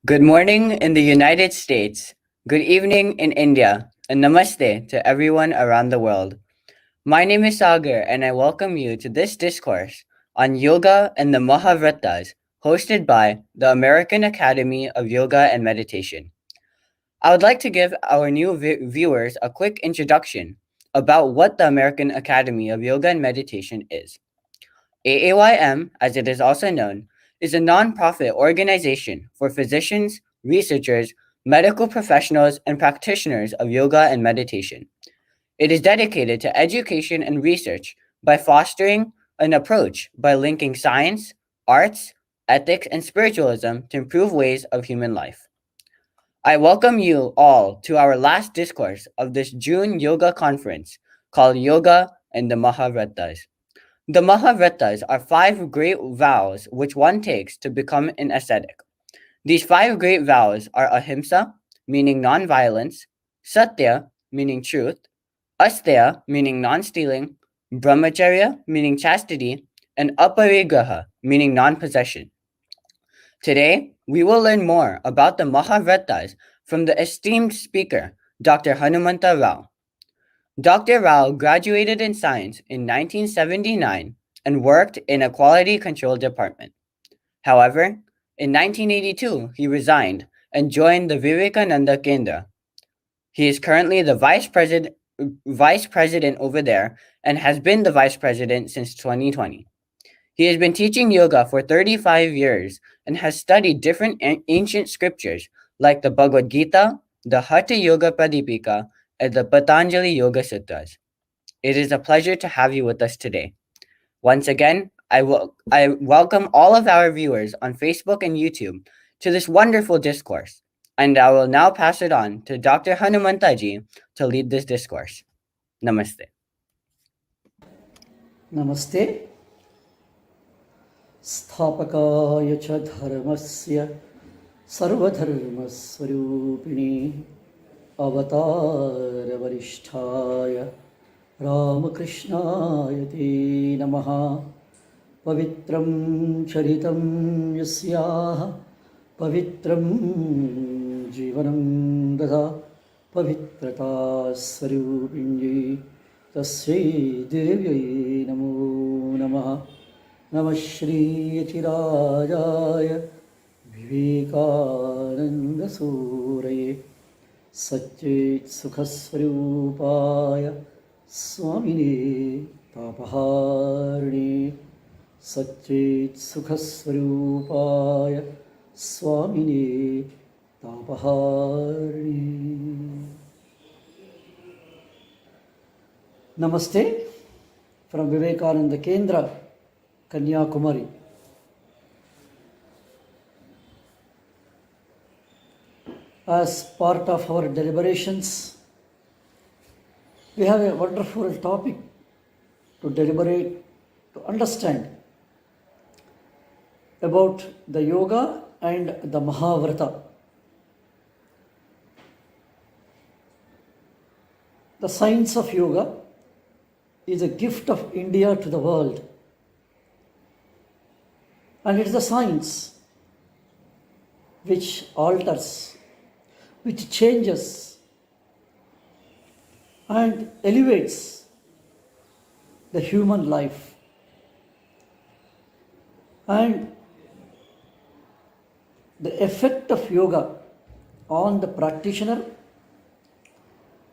Good morning in the United States, good evening in India, and namaste to everyone around the world. My name is Sagar, and I welcome you to this discourse on yoga and the Mahavratas, hosted by the American Academy of Yoga and Meditation. I would like to give our new viewers a quick introduction about what the American Academy of Yoga and Meditation is. AAYM, as it is also known, is a nonprofit organization for physicians, researchers, medical professionals, and practitioners of yoga and meditation. It is dedicated to education and research by fostering an approach by linking science, arts, ethics, and spiritualism to improve ways of human life. I welcome you all to our last discourse of this June yoga conference called Yoga and the Mahavratas. The Mahavratas are five great vows which one takes to become an ascetic. These five great vows are ahimsa, meaning non-violence, satya, meaning truth, asteya, meaning non-stealing, brahmacharya, meaning chastity, and aparigraha, meaning non-possession. Today, we will learn more about the Mahavratas from the esteemed speaker, Dr. Hanumantha Rao. Dr. Rao graduated in science in 1979 and worked in a quality control department. However, in 1982, he resigned and joined the Vivekananda Kendra. He is currently the vice president over there and has been the vice president since 2020. He has been teaching yoga for 35 years and has studied different ancient scriptures like the Bhagavad Gita, the Hatha Yoga Pradipika, and the Patanjali Yoga Sutras. It is a pleasure to have you with us today. Once again, I welcome all of our viewers on Facebook and YouTube to this wonderful discourse, and I will now pass it on to Dr. Hanumanthaji to lead this discourse. Namaste. Namaste. Sthapakaya cha dharmasya sarvadharmasvarupini avatara varishtaya Ramakrishnaya te namaha pavitram charitam yasyaha pavitram jivanam dada pavitrata svarupinyi tasya devyai namo namaha Namah Shri Rajaya Vivekananda Suraye Satchit Sukhasvarupaya Swamine Tapaharne Satchit Sukhasvarupaya Swamine Tapaharne. Namaste from Vivekananda Kendra, Kankyakumari. As part of our deliberations, we have a wonderful topic to deliberate, to understand about the yoga and the Mahavrata. The science of yoga is a gift of India to the world. And it is the science which alters, which changes and elevates the human life. And the effect of yoga on the practitioner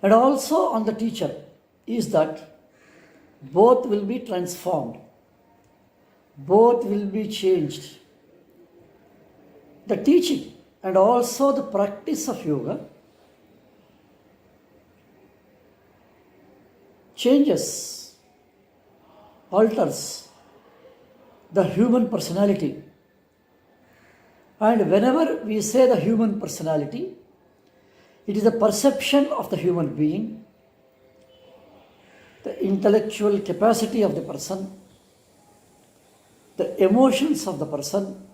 and also on the teacher is that both will be transformed. Both will be changed. The teaching and also the practice of yoga changes, alters the human personality. And whenever we say the human personality, it is a perception of the human being, the intellectual capacity of the person, the emotions of the person,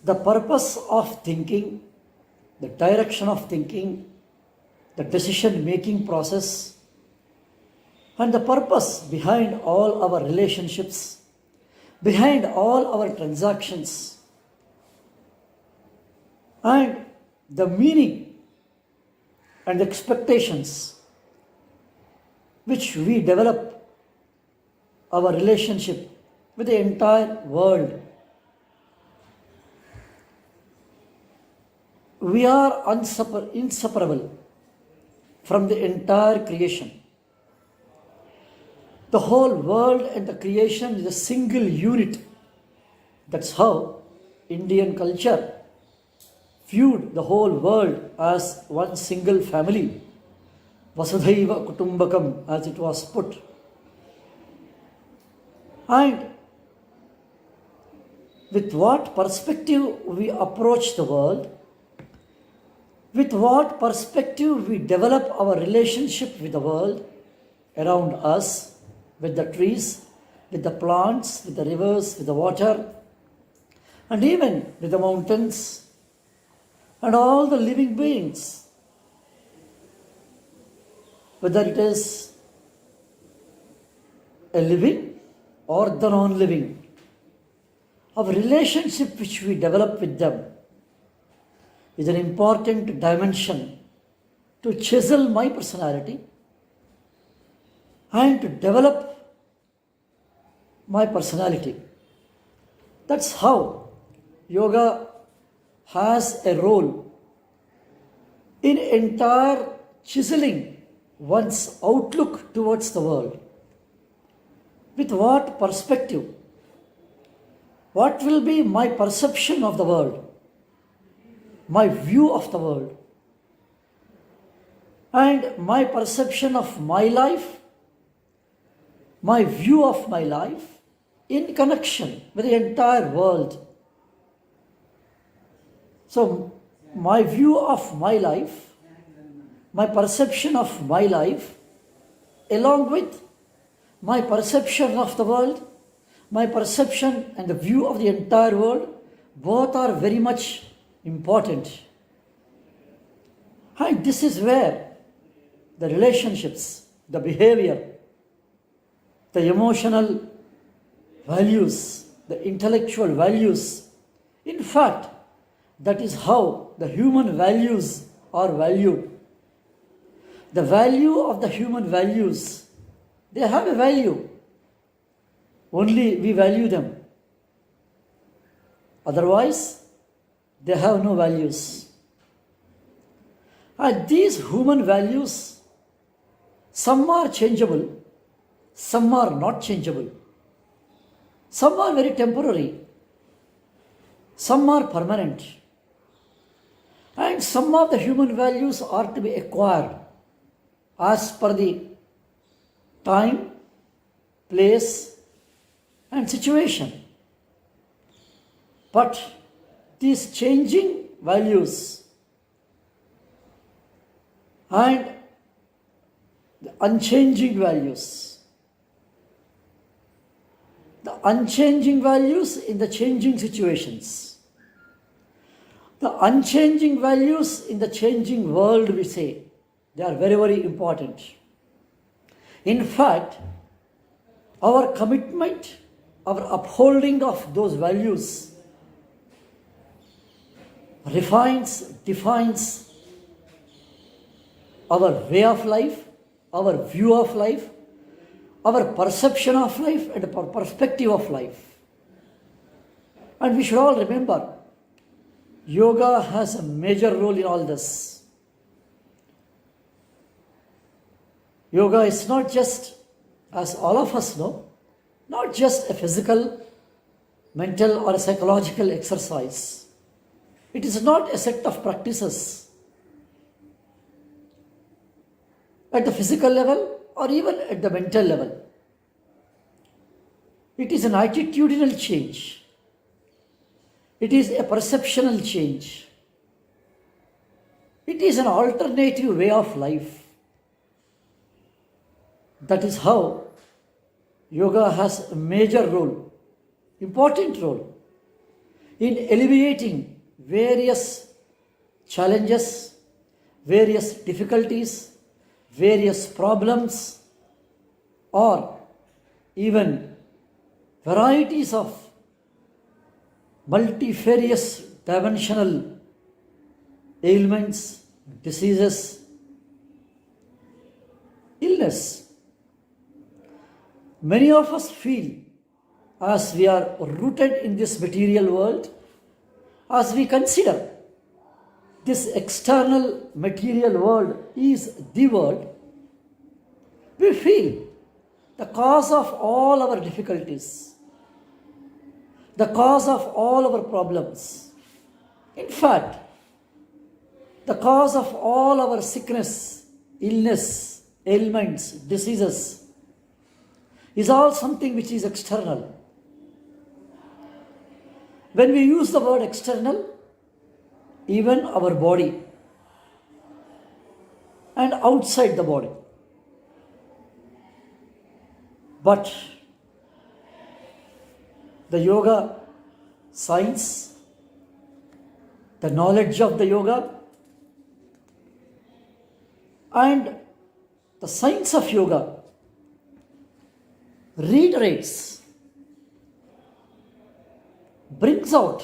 the purpose of thinking, the direction of thinking, the decision-making process, and the purpose behind all our relationships, behind all our transactions, and the meaning and expectations which we develop our relationship with the entire world. We are inseparable from the entire creation. The whole world and the creation is a single unit. That's how Indian culture viewed the whole world as one single family. Vasudhaiva Kutumbakam, as it was put. And with what perspective we approach the world, with what perspective we develop our relationship with the world around us, with the trees, with the plants, with the rivers, with the water, and even with the mountains and all the living beings, whether it is a living or the non-living, our relationship which we develop with them is an important dimension to chisel my personality and to develop my personality. That's how yoga has a role in entire chiseling one's outlook towards the world. With what perspective? What will be my perception of the world? My view of the world? And my perception of my life, my view of my life in connection with the entire world. So, my view of my life, my perception of my life, along with my perception of the world, my perception and the view of the entire world, both are very much important. And this is where the relationships, the behavior, the emotional values, the intellectual values, in fact, that is how the human values are valued. The value of the human values, they have a value. Only we value them. Otherwise, they have no values. And these human values, some are changeable, some are not changeable. Some are very temporary, some are permanent. And some of the human values are to be acquired as per the time, place, and situation. But these changing values and the unchanging values, the unchanging values in the changing situations, the unchanging values in the changing world, we say, they are very, very important. In fact, our commitment, our upholding of those values defines our way of life, our view of life, our perception of life, and our perspective of life. And we should all remember, yoga has a major role in all this. Yoga is not just, as all of us know, not just a physical, mental, or a psychological exercise. It is not a set of practices at the physical level or even at the mental level. It is an attitudinal change. It is a perceptual change. It is an alternative way of life. That is how yoga has a major role, important role, in alleviating various challenges, various difficulties, various problems, or even varieties of multifarious dimensional ailments, diseases, illness. Many of us feel as we are rooted in this material world, as we consider this external material world is the world, we feel the cause of all our difficulties, the cause of all our problems. In fact, the cause of all our sickness, illness, ailments, diseases is all something which is external. When we use the word external, even our body and outside the body. But the yoga science, the knowledge of the yoga, and the science of yoga reiterates, brings out,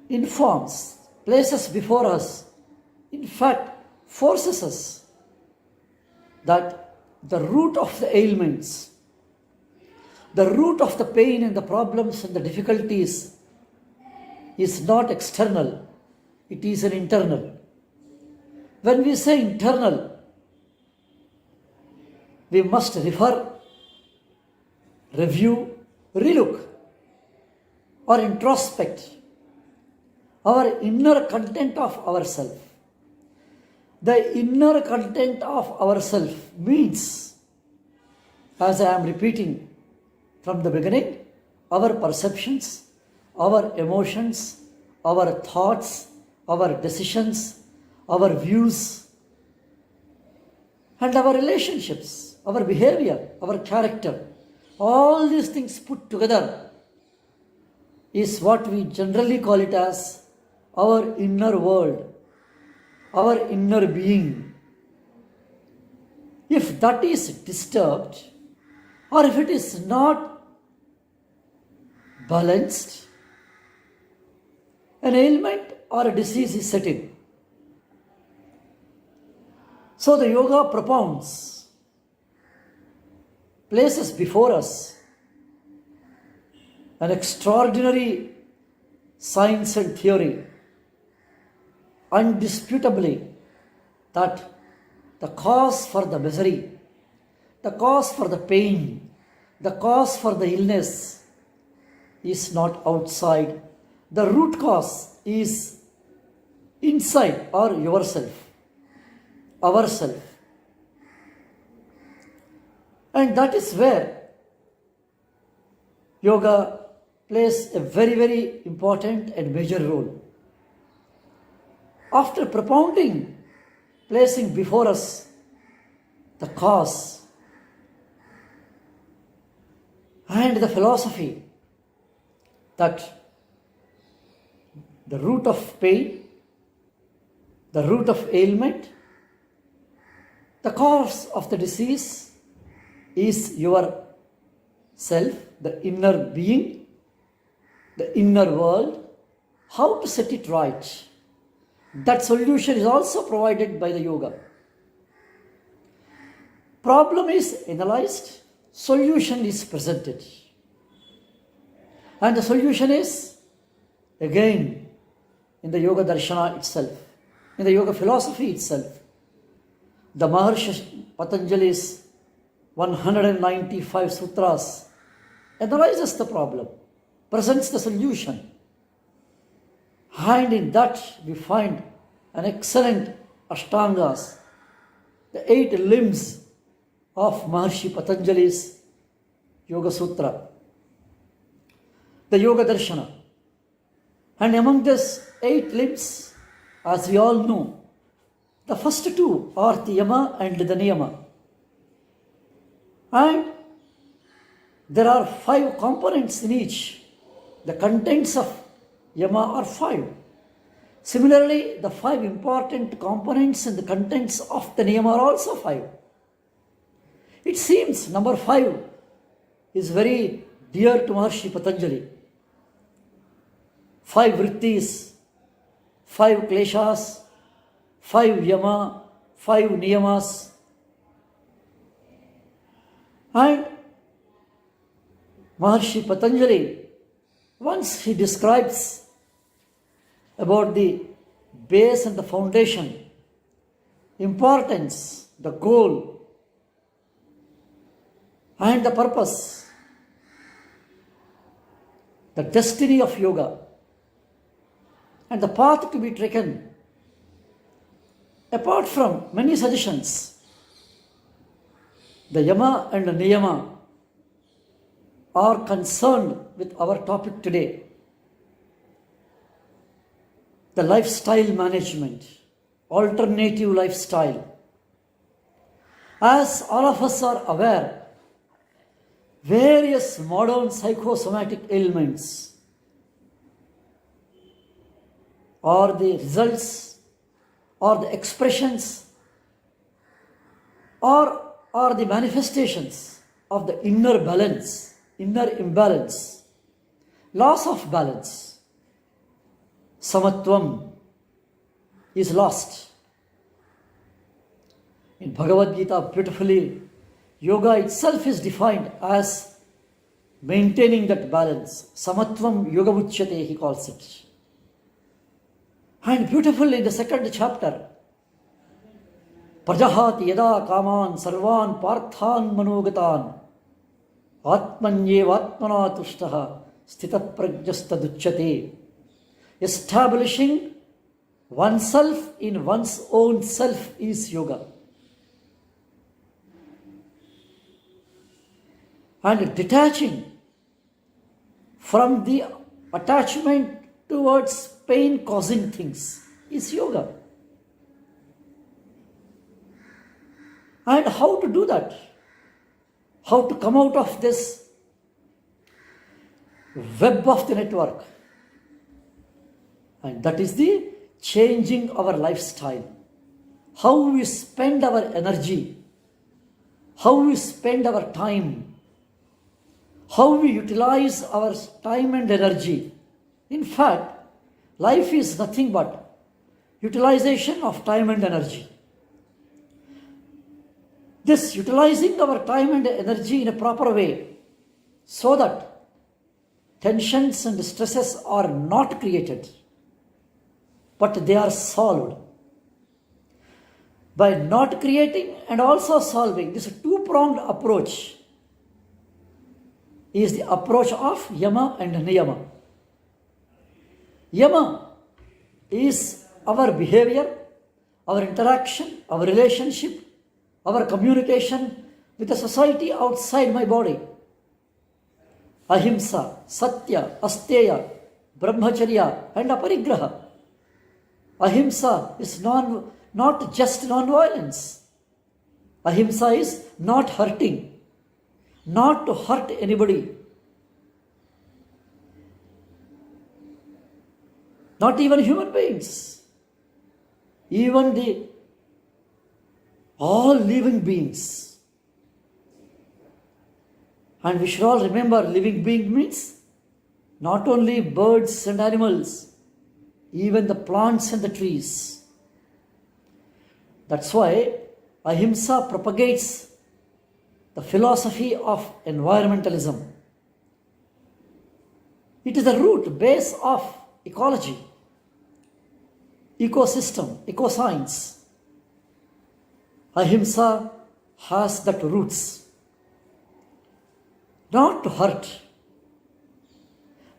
informs, places before us, in fact, forces us that the root of the ailments, the root of the pain and the problems and the difficulties is not external, it is an internal. When we say internal, we must refer, review, relook, or introspect our inner content of ourself. The inner content of ourself means, as I am repeating from the beginning, our perceptions, our emotions, our thoughts, our decisions, our views, and our relationships, our behavior, our character. All these things put together is what we generally call it as our inner world, our inner being. If that is disturbed, or if it is not balanced, an ailment or a disease is set in. So the yoga propounds, places before us an extraordinary science and theory, undisputably, that the cause for the misery, the cause for the pain, the cause for the illness is not outside. The root cause is inside or yourself, ourself. And that is where yoga plays a very, very important and major role. After propounding, placing before us the cause and the philosophy that the root of pain, the root of ailment, the cause of the disease is your self, the inner being, the inner world, how to set it right. That solution is also provided by the yoga. Problem is analyzed, solution is presented. And the solution is, again, in the yoga darshana itself, in the yoga philosophy itself. The Maharshi Patanjali's 195 sutras analyzes the problem, presents the solution. And in that we find an excellent Ashtangas, the 8 limbs of Maharshi Patanjali's Yoga Sutra, the Yoga Darshana. And among these 8 limbs, as we all know, the first 2 are the Yama and the Niyama. And there are 5 components in each. The contents of Yama are 5. Similarly, the 5 important components and the contents of the Niyama are also 5. It seems number 5 is very dear to Maharshi Patanjali. 5 vrittis, 5 kleshas, 5 yama, 5 niyamas. And Maharshi Patanjali, once he describes about the base and the foundation, importance, the goal, and the purpose, the destiny of yoga, and the path to be taken. Apart from many suggestions, the yama and the niyama are concerned with our topic today. The lifestyle management, alternative lifestyle. As all of us are aware, various modern psychosomatic ailments are the results or the expressions or are the manifestations of the inner balance, inner imbalance, loss of balance. Samatvam is lost. In Bhagavad Gita, beautifully, yoga itself is defined as maintaining that balance. Samatvam yoga uchyate, he calls it. And beautifully in the second chapter, Prajahati yada kaman sarvan parthan manogatan atmanyev atmana tushtaha sthita prajnasta duchyate. Establishing oneself in one's own self is yoga. And detaching from the attachment towards pain causing things is yoga. And how to do that? How to come out of this web of the network? And that is the changing our lifestyle. How we spend our energy, how we spend our time, how we utilize our time and energy. In fact, life is nothing but utilization of time and energy. This utilizing our time and energy in a proper way so that tensions and stresses are not created, but they are solved. By not creating and also solving, this two-pronged approach is the approach of yama and niyama. Yama is our behavior, our interaction, our relationship, our communication with the society outside my body. Ahimsa, Satya, Asteya, Brahmacharya and Aparigraha. Ahimsa is not just non-violence. Ahimsa is not hurting, not to hurt anybody. Not even human beings. Even all living beings. And we should all remember, living being means not only birds and animals, even the plants and the trees. That's why Ahimsa propagates the philosophy of environmentalism. It is the root base of ecology, ecosystem, ecoscience. Ahimsa has that roots. Not to hurt.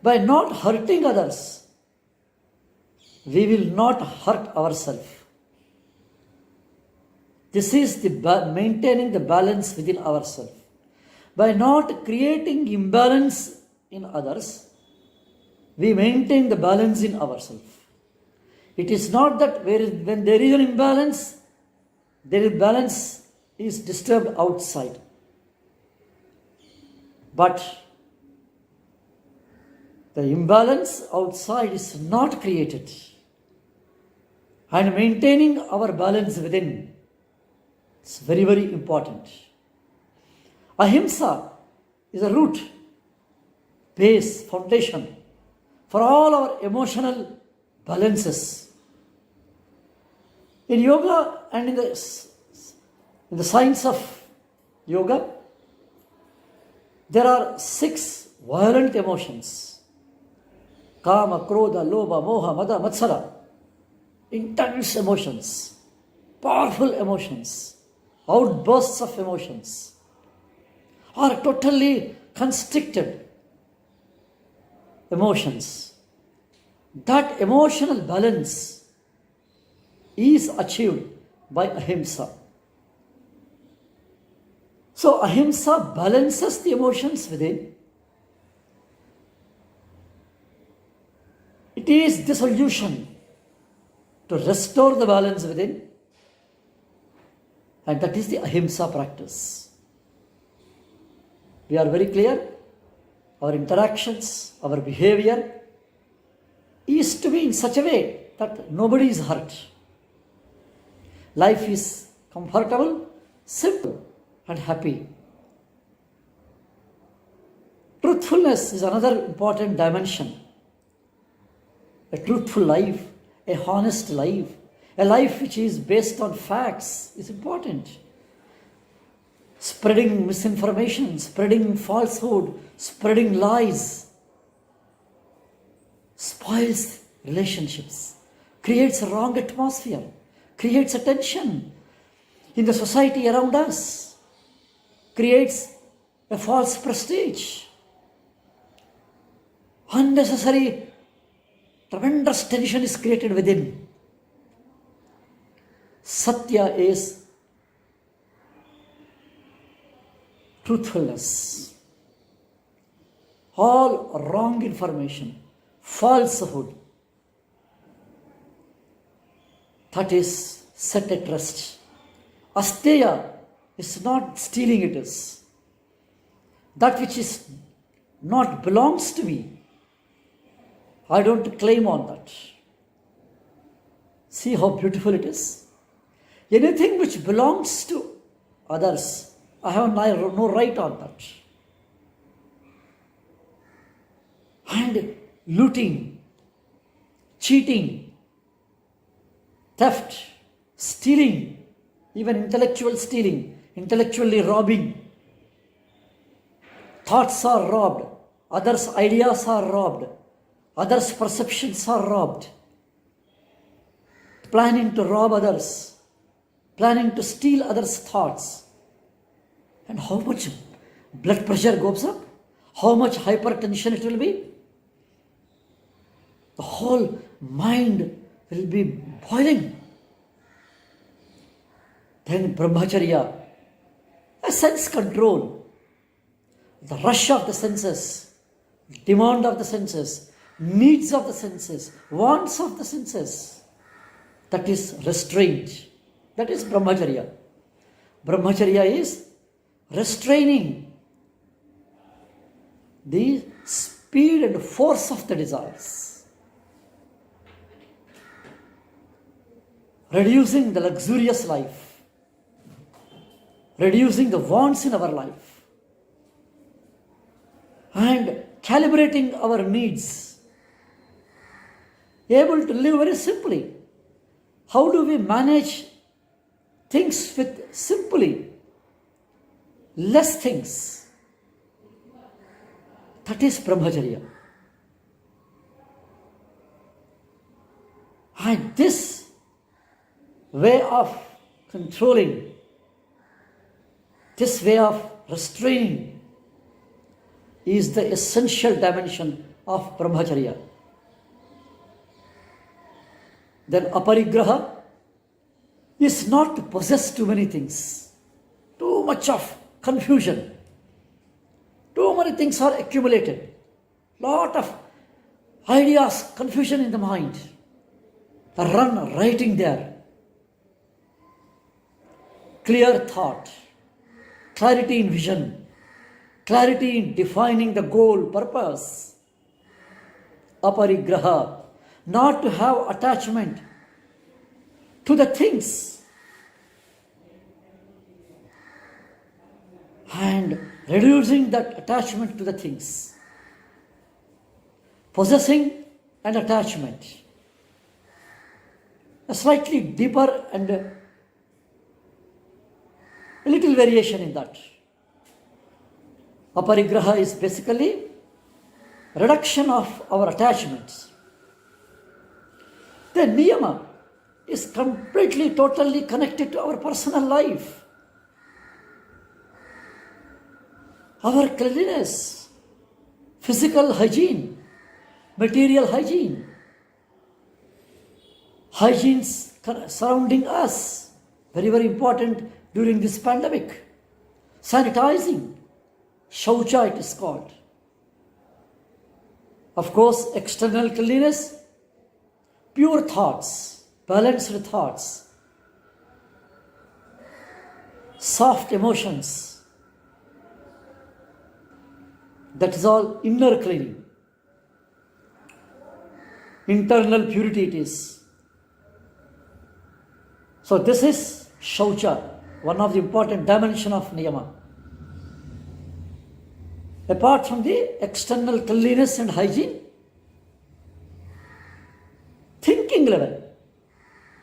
By not hurting others, we will not hurt ourselves. This is the maintaining the balance within ourselves. By not creating imbalance in others, we maintain the balance in ourselves. It is not that when there is an imbalance, balance is disturbed outside. But the imbalance outside is not created. And maintaining our balance within is very, very important. Ahimsa is a root, base, foundation for all our emotional balances. In yoga and in the science of yoga, there are 6 violent emotions: kama, krodha, lobha, moha, mada, matsara. Intense emotions, powerful emotions, outbursts of emotions, or totally constricted emotions. That emotional balance is achieved by ahimsa. So ahimsa balances the emotions within. It is the solution to restore the balance within, and that is the ahimsa practice. We are very clear. Our interactions, our behavior is to be in such a way that nobody is hurt. Life is comfortable, simple, and happy. Truthfulness is another important dimension. A truthful life, a honest life, a life which is based on facts is important. Spreading misinformation, spreading falsehood, spreading lies spoils relationships, creates a wrong atmosphere, creates a tension in the society around us, creates a false prestige. Unnecessary, tremendous tension is created within. Satya is truthfulness. All wrong information, falsehood, that is set at rest. Asteya is not stealing, it is. That which is not belongs to me, I don't claim on that. See how beautiful it is. Anything which belongs to others, I have no right on that. And looting, cheating, theft, stealing, even intellectual stealing, intellectually robbing. Thoughts are robbed, others' ideas are robbed, others' perceptions are robbed. Planning to rob others, planning to steal others' thoughts. And how much blood pressure goes up? How much hypertension it will be? The whole mind will be boiling. Then brahmacharya, a sense control, the rush of the senses, demand of the senses, needs of the senses, wants of the senses, that is restraint. That is brahmacharya. Brahmacharya is restraining the speed and force of the desires, reducing the luxurious life, reducing the wants in our life, and calibrating our needs, able to live very simply. How do we manage things with simply less things? That is brahmacharya. And this way of controlling, this way of restraining is the essential dimension of brahmacharya. Then aparigraha is not to possess too many things, too much of confusion. Too many things are accumulated. Lot of ideas, confusion in the mind. Run writing there. Clear thought, clarity in vision, clarity in defining the goal, purpose. Aparigraha, not to have attachment to the things. And reducing that attachment to the things. Possessing and attachment. a slightly deeper and a little variation in that. Aparigraha is basically reduction of our attachments. The niyama is completely, totally connected to our personal life. Our cleanliness, physical hygiene, material hygiene, hygienes surrounding us, very, very important during this pandemic. Sanitizing, shaucha it is called. Of course, external cleanliness, pure thoughts, balanced thoughts, soft emotions. That is all inner cleaning. Internal purity it is. So this is shaucha, one of the important dimensions of niyama. Apart from the external cleanliness and hygiene, thinking level.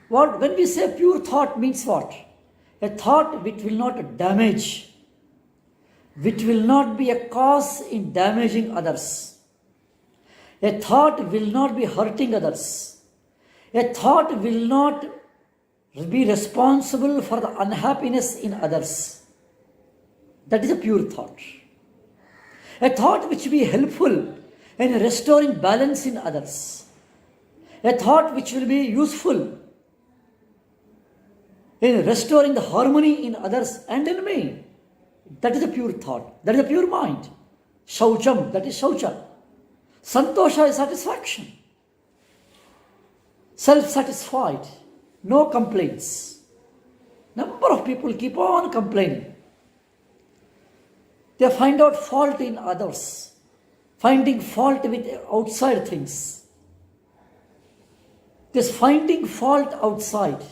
When we say pure thought means what? A thought which will not damage, which will not be a cause in damaging others. A thought will not be hurting others. A thought will not be responsible for the unhappiness in others. That is a pure thought. A thought which will be helpful in restoring balance in others. A thought which will be useful in restoring the harmony in others and in me. That is a pure thought. That is a pure mind. Shaucham, that is shaucha. Santosha is satisfaction. Self-satisfied. No complaints. Number of people keep on complaining. They find out fault in others, finding fault with outside things. This finding fault outside.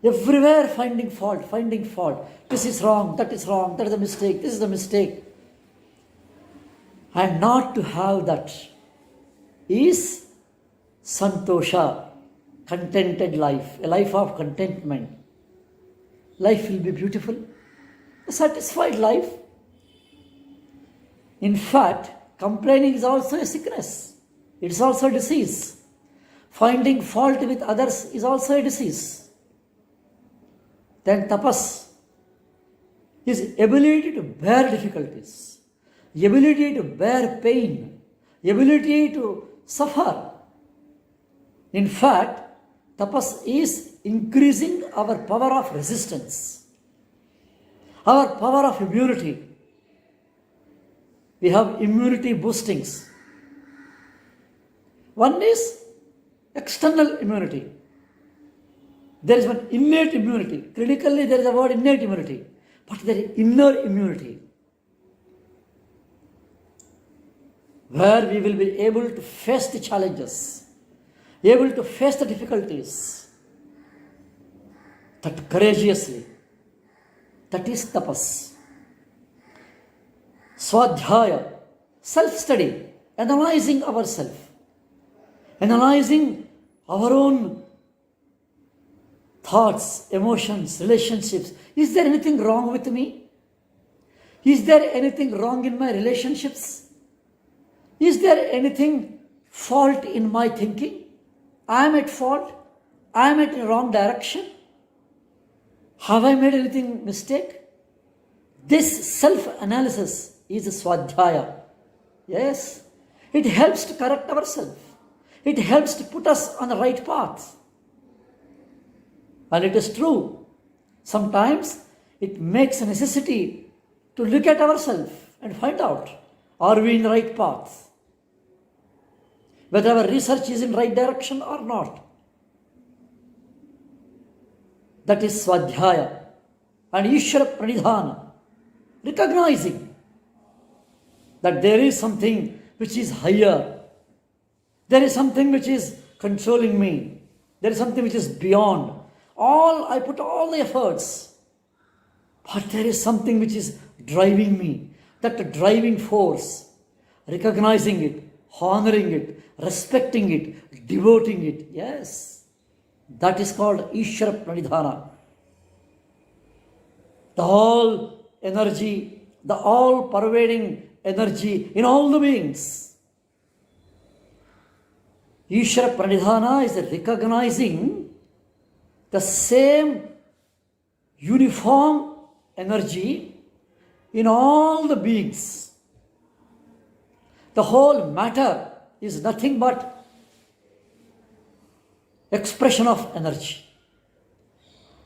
Everywhere finding fault. This is wrong, that is a mistake, this is a mistake. And not to have that is santosha, contented life, a life of contentment. Life will be beautiful. A satisfied life. In fact, complaining is also a sickness. It is also a disease. Finding fault with others is also a disease. Then tapas is ability to bear difficulties, ability to bear pain, ability to suffer. In fact, tapas is increasing our power of resistance, our power of immunity. We have immunity boostings. One is external immunity. There is one innate immunity. Critically, there is a word innate immunity. But there is inner immunity, where we will be able to face the challenges, able to face the difficulties, that courageously. That is tapas. Swadhyaya, self-study, analyzing ourselves, analyzing our own thoughts, emotions, relationships. Is there anything wrong with me? Is there anything wrong in my relationships? Is there anything fault in my thinking? I am at fault. I am at the wrong direction. Have I made anything mistake? This self-analysis is swadhyaya. Yes, it helps to correct ourselves. It helps to put us on the right path. And it is true, sometimes it makes a necessity to look at ourselves and find out, are we in the right path? Whether our research is in the right direction or not. That is swadhyaya. And Ishvara pranidhana, recognizing that there is something which is higher. There is something which is controlling me. There is something which is beyond. I put all the efforts, but there is something which is driving me. That driving force, recognizing it, honoring it, respecting it, devoting it. Yes, That is called Ishvara Pranidhana. The whole energy, the all pervading energy in all the beings. Ishvara Pranidhana is recognizing the same uniform energy in all the beings. The whole matter is nothing but expression of energy.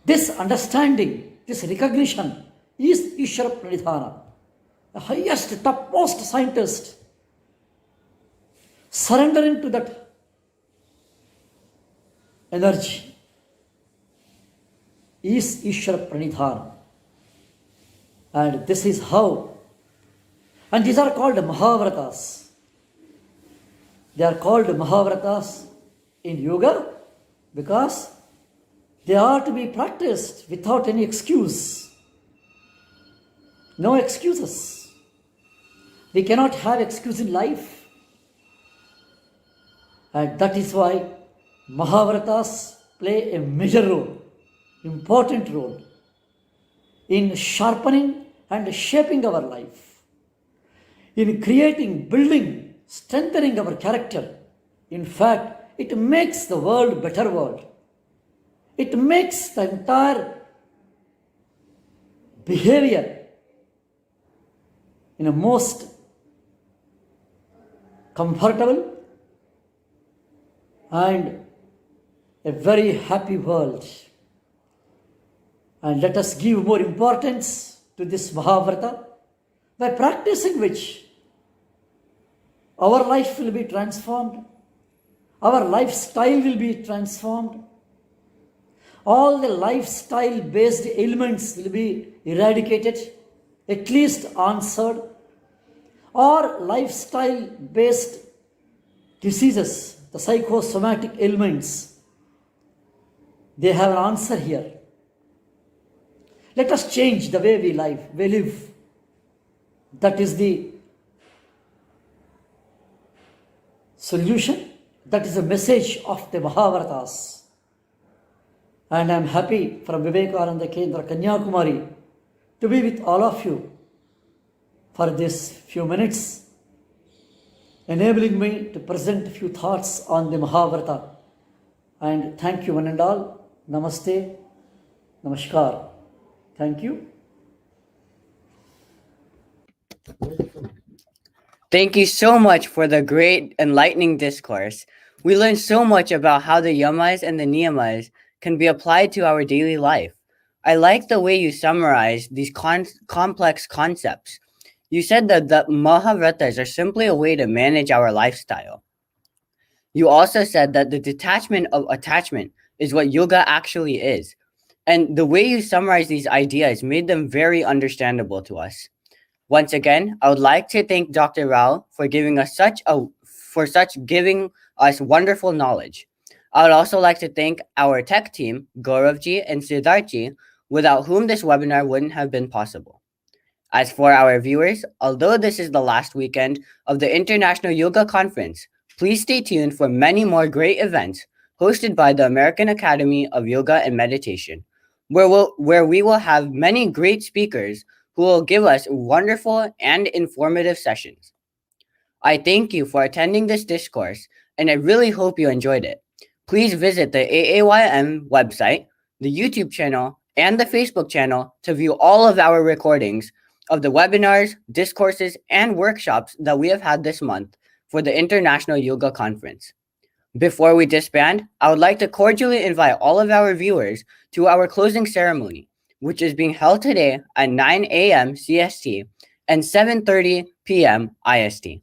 This understanding, this recognition is Ishvara Pranidhana. The highest, topmost scientist surrendering to that energy is Ishvara Pranidhana. And this is how, and these are called Mahavratas. They are called Mahavratas in yoga because they are to be practiced without any excuse. No excuses. We cannot have excuse in life. And that is why Mahavratas play a major role, important role in sharpening and shaping our life, in creating, building, strengthening our character. In fact, it makes the world a better world. It makes the entire behavior in a most comfortable and a very happy world. And let us give more importance to this Mahavrata, by practicing which our life will be transformed, our lifestyle will be transformed, all the lifestyle based ailments will be eradicated, at least answered, or lifestyle based diseases, the psychosomatic ailments, they have an answer here. Let us change the way we live. That is the solution. That is the message of the Mahavratas. And I am happy from Vivekananda Kendra, Kanyakumari, to be with all of you for this few minutes, enabling me to present a few thoughts on the Mahavrata. And thank you one and all. Namaste. Namaskar. Thank you. Thank you so much for the great enlightening discourse. We learned so much about how the yamas and the niyamas can be applied to our daily life. I like the way you summarized these complex concepts. You said that the Mahavratas are simply a way to manage our lifestyle. You also said that the detachment of attachment is what yoga actually is. And the way you summarized these ideas made them very understandable to us. Once again, I would like to thank Dr. Rao for giving us wonderful knowledge. I would also like to thank our tech team, Gauravji and Siddharthji, without whom this webinar wouldn't have been possible. As for our viewers, although this is the last weekend of the International Yoga Conference, please stay tuned for many more great events hosted by the American Academy of Yoga and Meditation, where we will have many great speakers who will give us wonderful and informative sessions. I thank you for attending this discourse, and I really hope you enjoyed it. Please visit the AAYM website, the YouTube channel, and the Facebook channel to view all of our recordings of the webinars, discourses, and workshops that we have had this month for the International Yoga Conference. Before we disband, I would like to cordially invite all of our viewers to our closing ceremony, which is being held today at 9 a.m. CST and 7:30 p.m. IST.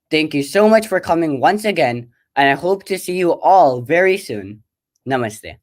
Thank you so much for coming once again, and I hope to see you all very soon. Namaste.